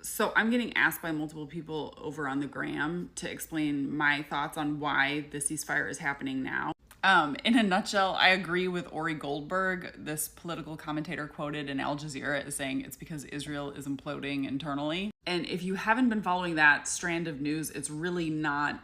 So I'm getting asked by multiple people over on the gram to explain my thoughts on why the ceasefire is happening now. In a nutshell, I agree with Ori Goldberg, this political commentator quoted in Al Jazeera, as saying it's because Israel is imploding internally. And if you haven't been following that strand of news, it's really not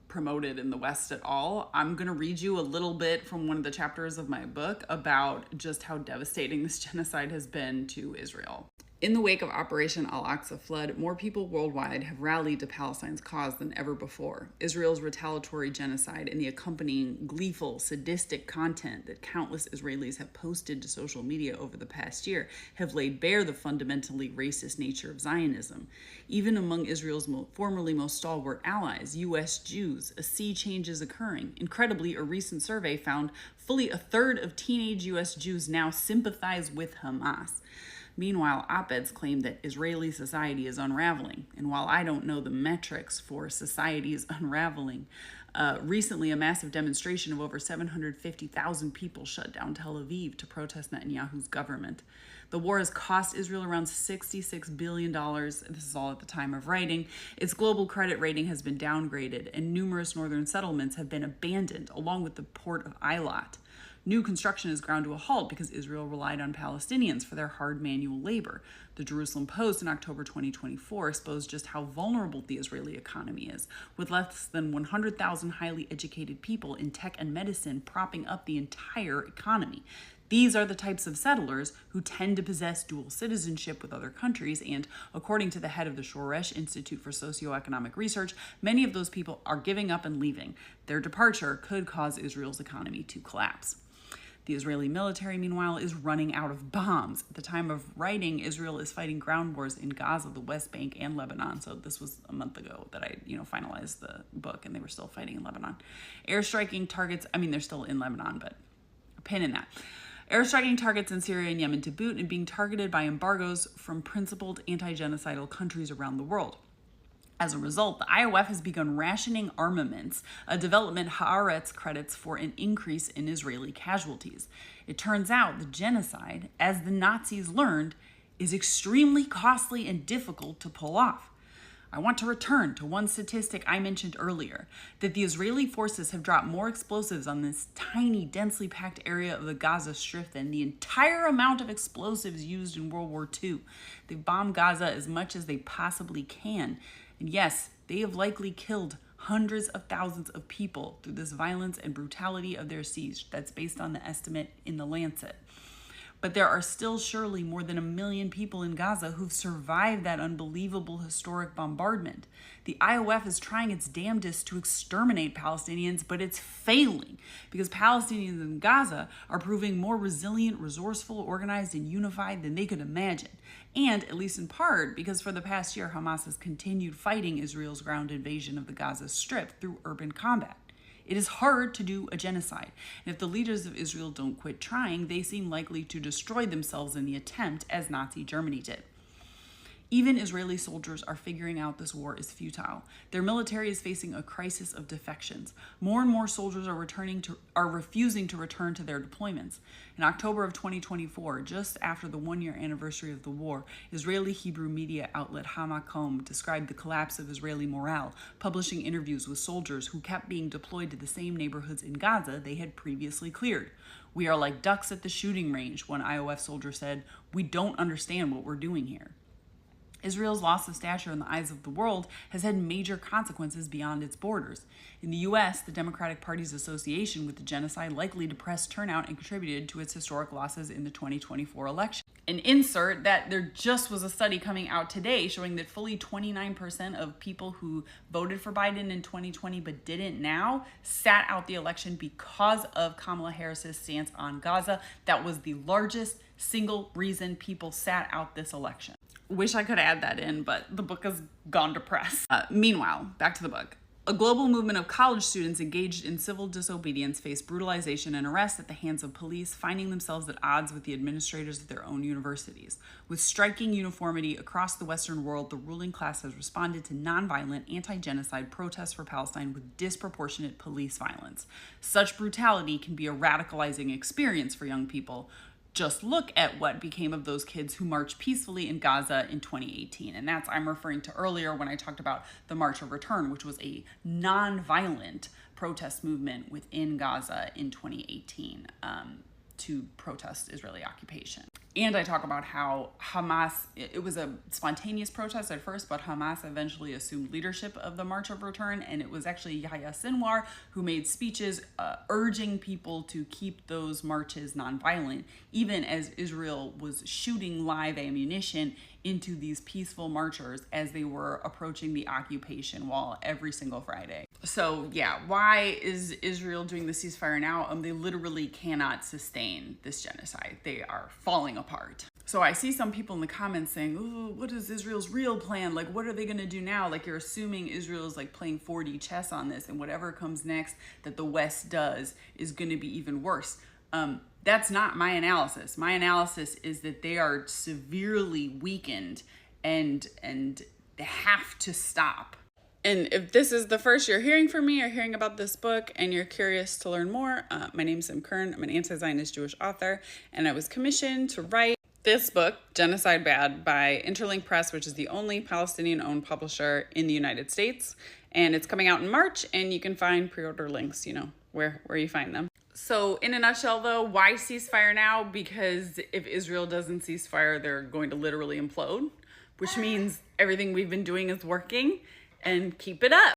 promoted in the West at all. I'm going to read you a little bit from one of the chapters of my book about just how devastating this genocide has been to Israel. In the wake of Operation Al-Aqsa flood, more people worldwide have rallied to Palestine's cause than ever before. Israel's retaliatory genocide and the accompanying gleeful, sadistic content that countless Israelis have posted to social media over the past year have laid bare the fundamentally racist nature of Zionism. Even among Israel's formerly most stalwart allies, U.S. Jews, a sea change is occurring. Incredibly, a recent survey found fully a third of teenage U.S. Jews now sympathize with Hamas. Meanwhile, op-eds claim that Israeli society is unraveling. And while I don't know the metrics for society's unraveling, recently a massive demonstration of over 750,000 people shut down Tel Aviv to protest Netanyahu's government. The war has cost Israel around $66 billion. This is all at the time of writing. Its global credit rating has been downgraded, and numerous northern settlements have been abandoned, along with the port of Eilat. New construction is ground to a halt because Israel relied on Palestinians for their hard manual labor. The Jerusalem Post in October 2024 exposed just how vulnerable the Israeli economy is, with less than 100,000 highly educated people in tech and medicine propping up the entire economy. These are the types of settlers who tend to possess dual citizenship with other countries, and according to the head of the Shoresh Institute for Socioeconomic Research, many of those people are giving up and leaving. Their departure could cause Israel's economy to collapse. The Israeli military, meanwhile, is running out of bombs. At the time of writing, Israel is fighting ground wars in Gaza, the West Bank, and Lebanon. So this was a month ago that I, finalized the book, and they were still fighting in Lebanon. Airstriking targets, they're still in Lebanon, but a pin in that. Airstriking targets in Syria and Yemen to boot, and being targeted by embargoes from principled anti-genocidal countries around the world. As a result, the IOF has begun rationing armaments, a development Haaretz credits for an increase in Israeli casualties. It turns out the genocide, as the Nazis learned, is extremely costly and difficult to pull off. I want to return to one statistic I mentioned earlier, that the Israeli forces have dropped more explosives on this tiny, densely packed area of the Gaza Strip than the entire amount of explosives used in World War II. They've bombed Gaza as much as they possibly can. And yes, they have likely killed hundreds of thousands of people through this violence and brutality of their siege. That's based on the estimate in The Lancet. But there are still surely more than 1 million people in Gaza who've survived that unbelievable historic bombardment. The IOF is trying its damnedest to exterminate Palestinians, but it's failing because Palestinians in Gaza are proving more resilient, resourceful, organized, and unified than they could imagine. And, at least in part, because for the past year, Hamas has continued fighting Israel's ground invasion of the Gaza Strip through urban combat. It is hard to do a genocide, and if the leaders of Israel don't quit trying, they seem likely to destroy themselves in the attempt, as Nazi Germany did. Even Israeli soldiers are figuring out this war is futile. Their military is facing a crisis of defections. More and more soldiers are refusing to return to their deployments. In October of 2024, just after the 1-year anniversary of the war, Israeli Hebrew media outlet Hamakom described the collapse of Israeli morale, publishing interviews with soldiers who kept being deployed to the same neighborhoods in Gaza they had previously cleared. "We are like ducks at the shooting range," one IOF soldier said. "We don't understand what we're doing here." Israel's loss of stature in the eyes of the world has had major consequences beyond its borders. In the U.S., the Democratic Party's association with the genocide likely depressed turnout and contributed to its historic losses in the 2024 election. An insert that there just was a study coming out today showing that fully 29% of people who voted for Biden in 2020 but didn't now sat out the election because of Kamala Harris's stance on Gaza. That was the largest single reason people sat out this election. Wish I could add that in, but the book has gone to press. Meanwhile, back to the book. A global movement of college students engaged in civil disobedience face brutalization and arrest at the hands of police, finding themselves at odds with the administrators of their own universities. With striking uniformity across the Western world, the ruling class has responded to nonviolent anti-genocide protests for Palestine with disproportionate police violence. Such brutality can be a radicalizing experience for young people. just look at what became of those kids who marched peacefully in Gaza in 2018. And that's, I'm referring to earlier when I talked about the March of Return, which was a non-violent protest movement within Gaza in 2018 to protest Israeli occupation. And I talk about how Hamas, it was a spontaneous protest at first, but Hamas eventually assumed leadership of the March of Return. And it was actually Yahya Sinwar who made speeches urging people to keep those marches nonviolent, even as Israel was shooting live ammunition into these peaceful marchers as they were approaching the occupation wall every single Friday. So yeah, why is Israel doing the ceasefire now? They literally cannot sustain this genocide. They are falling apart. So I see some people in the comments saying, "Ooh, what is Israel's real plan? Like, what are they gonna do now?" Like, you're assuming Israel is like playing 4D chess on this, and whatever comes next that the West does is gonna be even worse. That's not my analysis. My analysis is that they are severely weakened and they have to stop. And if this is the first you're hearing from me or hearing about this book and you're curious to learn more, my name's Sim Kern. I'm an anti-Zionist Jewish author, and I was commissioned to write this book, Genocide Bad, by Interlink Press, which is the only Palestinian-owned publisher in the United States. And it's coming out in March, and you can find pre-order links, you know, where you find them. So in a nutshell, though, why ceasefire now? Because if Israel doesn't ceasefire, they're going to literally implode, which means everything we've been doing is working, and keep it up.